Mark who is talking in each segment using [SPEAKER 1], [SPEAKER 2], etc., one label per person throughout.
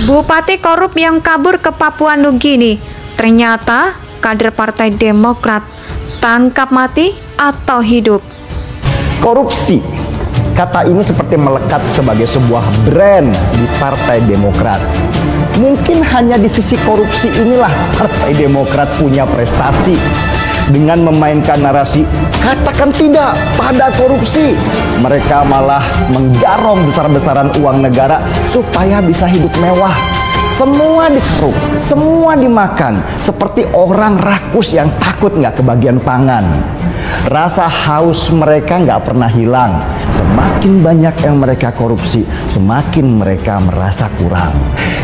[SPEAKER 1] Bupati korup yang kabur ke Papua Nugini, ternyata kader Partai Demokrat. Tangkap mati atau hidup?
[SPEAKER 2] Korupsi, kata ini seperti melekat sebagai sebuah brand di Partai Demokrat. Mungkin hanya di sisi korupsi inilah Partai Demokrat punya prestasi. Dengan memainkan narasi katakan tidak pada korupsi, mereka malah menggarong besar-besaran uang negara supaya bisa hidup mewah. Semua dikeruk, semua dimakan, seperti orang rakus yang takut nggak kebagian pangan. Rasa haus mereka nggak pernah hilang. Semakin banyak yang mereka korupsi, semakin mereka merasa kurang.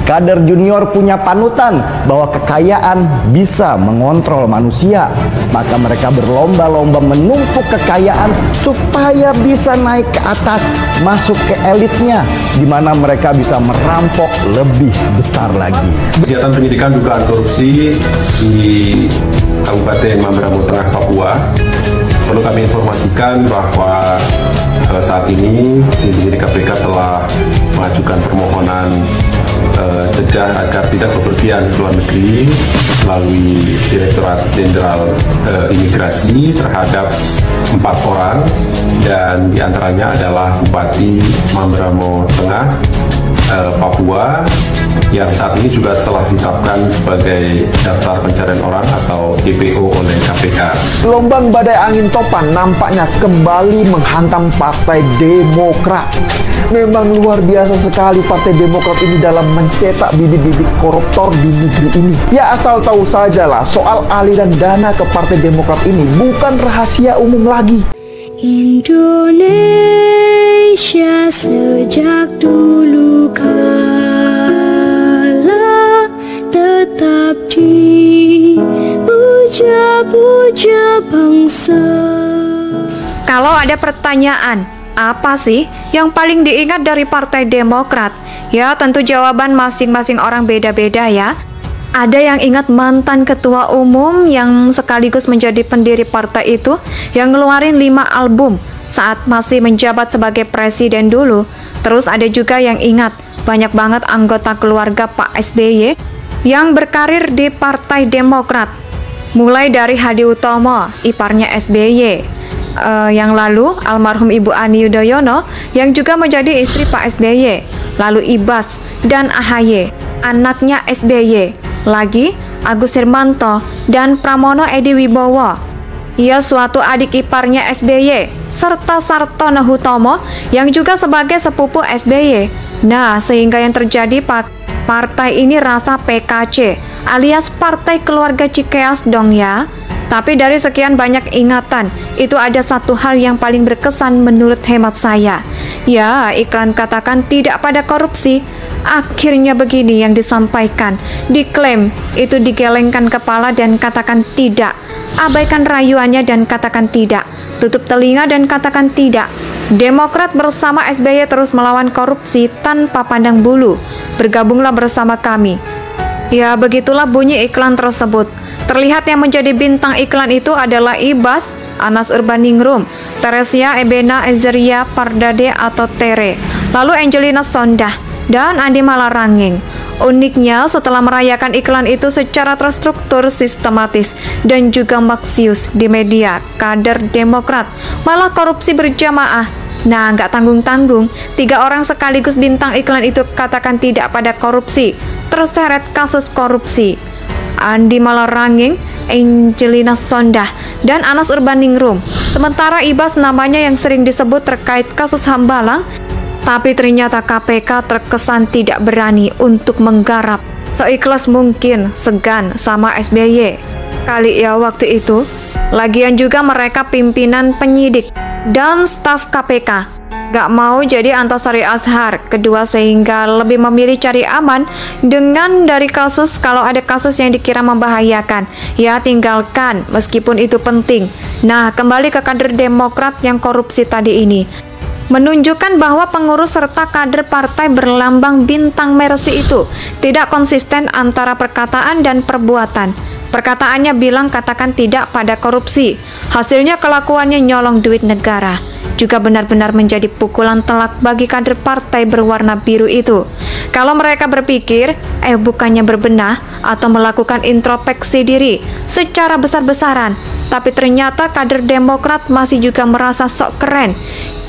[SPEAKER 2] Kader junior punya panutan bahwa kekayaan bisa mengontrol manusia. Maka mereka berlomba-lomba menumpuk kekayaan supaya bisa naik ke atas, masuk ke elitnya, di mana mereka bisa merampok lebih besar lagi.
[SPEAKER 3] Kegiatan penyidikan dugaan korupsi di Kabupaten Mamberamo Tengah, Papua. Perlu kami informasikan bahwa saat ini tim penyidik KPK telah mengajukan permohonan cegah agar tidak bepergian ke luar negeri melalui Direktorat Jenderal Imigrasi terhadap 4 orang, dan diantaranya adalah Bupati Mamberamo Tengah, Papua, yang saat ini juga telah ditetapkan sebagai daftar pencarian orang atau DPO oleh KPK.
[SPEAKER 4] Gelombang badai angin topan nampaknya kembali menghantam Partai Demokrat. Memang luar biasa sekali Partai Demokrat ini dalam mencetak bibit-bibit koruptor di negeri ini. Ya asal tahu sajalah, soal aliran dana ke Partai Demokrat ini bukan rahasia umum lagi.
[SPEAKER 5] Indonesia sejak dulu kala tetap dipuja-puja bangsa.
[SPEAKER 1] Kalau ada pertanyaan, apa sih yang paling diingat dari Partai Demokrat? Ya, tentu jawaban masing-masing orang beda-beda ya. Ada yang ingat mantan ketua umum yang sekaligus menjadi pendiri partai itu yang ngeluarin 5 album saat masih menjabat sebagai presiden dulu. Terus ada juga yang ingat banyak banget anggota keluarga Pak SBY yang berkarir di Partai Demokrat. Mulai dari Hadi Utomo, iparnya SBY, yang lalu almarhum Ibu Ani Yudhoyono yang juga menjadi istri Pak SBY, lalu Ibas dan AHY, anaknya SBY, lagi Agus Hermanto dan Pramono Edi Wibowo. Ia suatu adik iparnya SBY, serta Sartono Hutomo yang juga sebagai sepupu SBY. Nah, sehingga yang terjadi partai ini rasa PKC alias Partai Keluarga Cikeas dong ya. Tapi dari sekian banyak ingatan, itu ada satu hal yang paling berkesan menurut hemat saya. Ya, iklan katakan tidak pada korupsi. Akhirnya begini yang disampaikan, diklaim itu digelengkan kepala dan katakan tidak, abaikan rayuannya dan katakan tidak, tutup telinga dan katakan tidak. Demokrat bersama SBY terus melawan korupsi tanpa pandang bulu. Bergabunglah bersama kami. Ya, begitulah bunyi iklan tersebut. Terlihat yang menjadi bintang iklan itu adalah Ibas, Anas Urbaningrum, Teresia Ebena Ezeria Pardade atau Tere, lalu Angelina Sondah, dan Andi Malarangeng. Uniknya, setelah merayakan iklan itu secara terstruktur, sistematis, dan juga maksius di media, kader Demokrat malah korupsi berjamaah. Nah, nggak tanggung-tanggung, 3 orang sekaligus bintang iklan itu katakan tidak pada korupsi, terseret kasus korupsi. Andi Malarangeng, Angelina Sondah, dan Anas Urbaningrum. Sementara Ibas namanya yang sering disebut terkait kasus Hambalang, tapi ternyata KPK terkesan tidak berani untuk menggarap. Seikhlas mungkin segan sama SBY. Kali ya waktu itu. Lagian juga mereka pimpinan penyidik dan staf KPK. Gak mau jadi Antasari Azhar kedua, sehingga lebih memilih cari aman dengan dari kasus. Kalau ada kasus yang dikira membahayakan, ya tinggalkan meskipun itu penting. Nah, kembali ke kader Demokrat yang korupsi tadi ini, menunjukkan bahwa pengurus serta kader partai berlambang bintang Mercy itu tidak konsisten antara perkataan dan perbuatan. Perkataannya bilang katakan tidak pada korupsi, hasilnya kelakuannya nyolong duit negara. juga benar-benar menjadi pukulan telak bagi kader partai berwarna biru itu. Kalau mereka berpikir, bukannya berbenah atau melakukan introspeksi diri secara besar-besaran, tapi ternyata kader Demokrat masih juga merasa sok keren,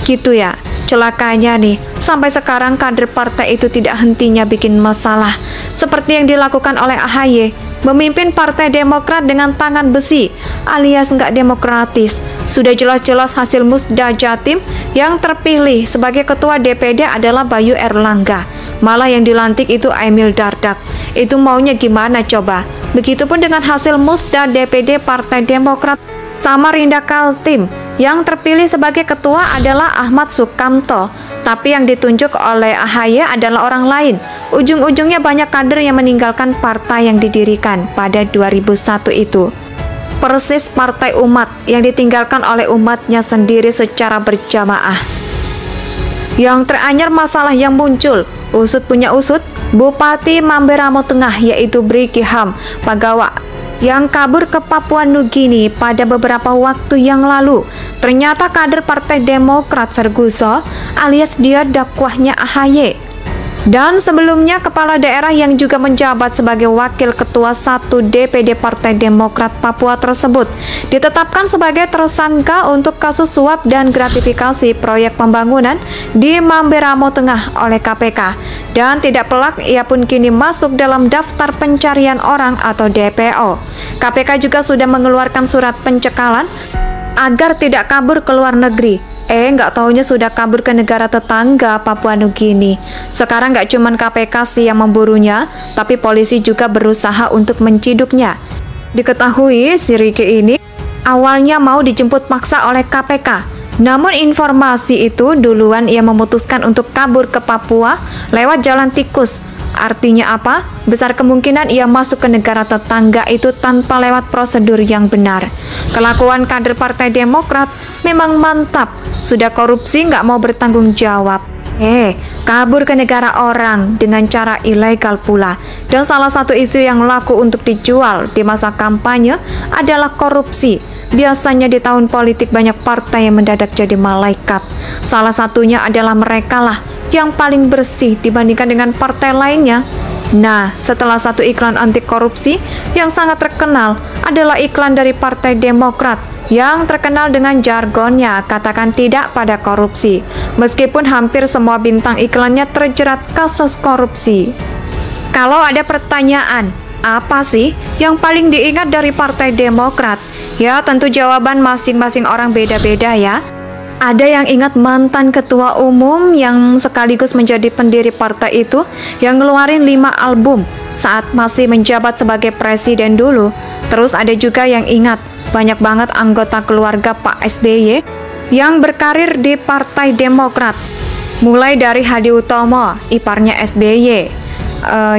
[SPEAKER 1] gitu ya. Celakanya nih, sampai sekarang kader partai itu tidak hentinya bikin masalah, seperti yang dilakukan oleh AHY, memimpin Partai Demokrat dengan tangan besi, alias nggak demokratis. Sudah jelas-jelas hasil Musda Jatim yang terpilih sebagai ketua DPD adalah Bayu Erlangga. Malah yang dilantik itu Emil Dardak. Itu maunya gimana coba? Begitupun dengan hasil Musda DPD Partai Demokrat Samarinda Kaltim. Yang terpilih sebagai ketua adalah Ahmad Sukamto, tapi yang ditunjuk oleh AHY adalah orang lain. Ujung-ujungnya banyak kader yang meninggalkan partai yang didirikan pada 2001 itu. Persis partai umat yang ditinggalkan oleh umatnya sendiri secara berjamaah. Yang teranyar masalah yang muncul, usut punya usut, Bupati Mamberamo Tengah yaitu Briki Ham Pagawa yang kabur ke Papua Nugini pada beberapa waktu yang lalu. Ternyata kader Partai Demokrat Ferguson alias dia dakwahnya AHY. Dan sebelumnya kepala daerah yang juga menjabat sebagai wakil ketua 1 DPD Partai Demokrat Papua tersebut ditetapkan sebagai tersangka untuk kasus suap dan gratifikasi proyek pembangunan di Mamberamo Tengah oleh KPK. Dan tidak pelak, ia pun kini masuk dalam daftar pencarian orang atau DPO. KPK juga sudah mengeluarkan surat pencekalan agar tidak kabur ke luar negeri. Nggak taunya sudah kabur ke negara tetangga Papua Nugini. Sekarang nggak cuman KPK sih yang memburunya, tapi polisi juga berusaha untuk menciduknya. Diketahui si Ricky ini awalnya mau dijemput paksa oleh KPK. Namun informasi itu duluan ia memutuskan untuk kabur ke Papua lewat jalan tikus. Artinya apa? Besar kemungkinan ia masuk ke negara tetangga itu tanpa lewat prosedur yang benar. Kelakuan kader Partai Demokrat memang mantap. Sudah korupsi nggak mau bertanggung jawab. Kabur ke negara orang dengan cara ilegal pula. Dan salah satu isu yang laku untuk dijual di masa kampanye adalah korupsi. Biasanya di tahun politik banyak partai yang mendadak jadi malaikat. Salah satunya adalah mereka lah yang paling bersih dibandingkan dengan partai lainnya. Nah, setelah satu iklan anti korupsi yang sangat terkenal adalah iklan dari Partai Demokrat yang terkenal dengan jargonnya katakan tidak pada korupsi. Meskipun hampir semua bintang iklannya terjerat kasus korupsi. Kalau ada pertanyaan, apa sih yang paling diingat dari Partai Demokrat? Ya, tentu jawaban masing-masing orang beda-beda ya. Ada yang ingat mantan ketua umum yang sekaligus menjadi pendiri partai itu yang ngeluarin 5 album saat masih menjabat sebagai presiden dulu. Terus ada juga yang ingat banyak banget anggota keluarga Pak SBY yang berkarir di Partai Demokrat. Mulai dari Hadi Utomo, iparnya SBY.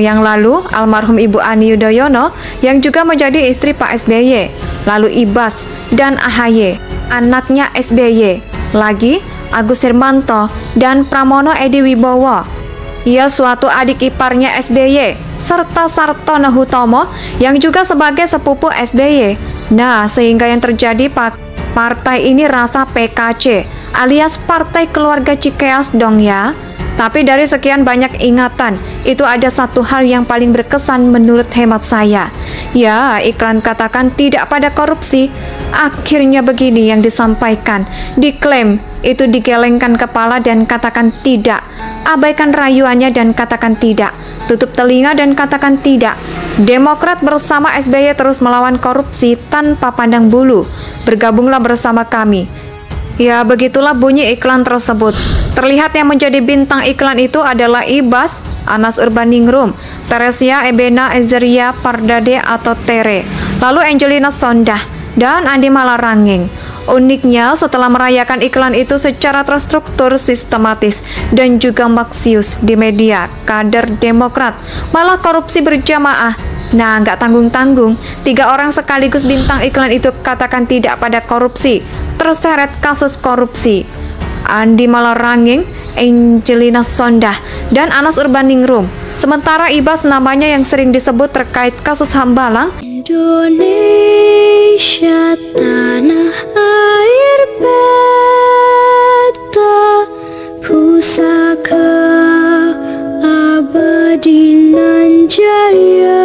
[SPEAKER 1] Yang lalu almarhum Ibu Ani Yudhoyono yang juga menjadi istri Pak SBY. Lalu Ibas dan AHY, anaknya SBY. Lagi Agus Hermanto dan Pramono Edi Wibowo. Ia suatu adik iparnya SBY, serta Sartono Hutomo yang juga sebagai sepupu SBY. Nah, sehingga yang terjadi partai ini rasa PKC, alias Partai Keluarga Cikeas dong ya. Tapi dari sekian banyak ingatan, itu ada satu hal yang paling berkesan menurut hemat saya. Ya, iklan katakan tidak pada korupsi. Akhirnya begini yang disampaikan. Diklaim, itu digelengkan kepala dan katakan tidak. Abaikan rayuannya dan katakan tidak. Tutup telinga dan katakan tidak. Demokrat bersama SBY terus melawan korupsi tanpa pandang bulu. Bergabunglah bersama kami. Ya, begitulah bunyi iklan tersebut. Terlihat yang menjadi bintang iklan itu adalah Ibas, Anas Urbaningrum, Teresia Ebena Ezeria Pardade atau Tere, lalu Angelina Sondah, dan Andi Malarangeng. Uniknya, setelah merayakan iklan itu secara terstruktur, sistematis, dan juga maksius di media, kader Demokrat malah korupsi berjamaah. Nah, nggak tanggung-tanggung, 3 orang sekaligus bintang iklan itu katakan tidak pada korupsi, terseret kasus korupsi. Andi Malarangeng, Angelina Sondah, dan Anas Urbaningrum. Sementara Ibas namanya yang sering disebut terkait kasus Hambalang.
[SPEAKER 5] Indonesia tanah air beta. pusaka abadi nan jaya.